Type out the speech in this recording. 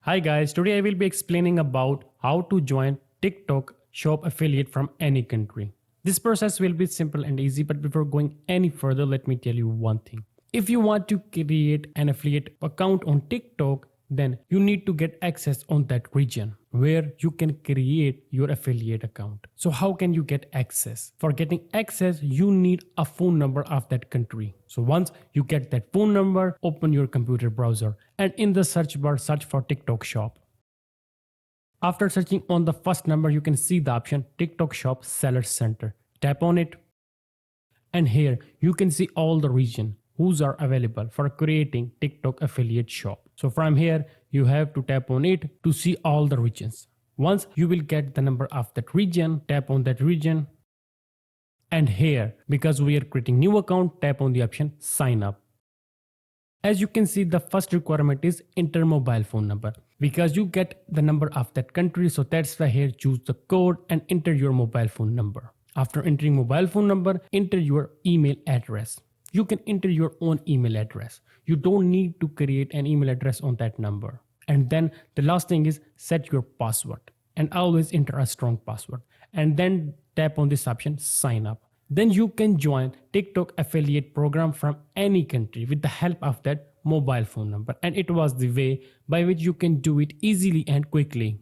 Hi guys, today I will be explaining about how to join TikTok Shop affiliate from any country. This process will be simple and easy, but before going any further, let me tell you one thing. If you want to create an affiliate account on TikTok, then you need to get access on that region where you can create your affiliate account. So how can you get access? For getting access, you need a phone number of that country. So once you get that phone number, open your computer browser and in the search bar, search for TikTok Shop. After searching on the first number, you can see the option TikTok Shop Seller Center. Tap on it. And here you can see all the region whose are available for creating TikTok affiliate shop. So from here, you have to tap on it to see all the regions. Once you will get the number of that region, tap on that region. And here, because we are creating new account, tap on the option sign up. As you can see, the first requirement is enter mobile phone number because you get the number of that country. So that's why here choose the code and enter your mobile phone number. After entering mobile phone number, enter your email address. You can enter your own email address. You don't need to create an email address on that number. And then the last thing is set your password and always enter a strong password. And then tap on this option sign up. Then you can join TikTok affiliate program from any country with the help of that mobile phone number. And it was the way by which you can do it easily and quickly.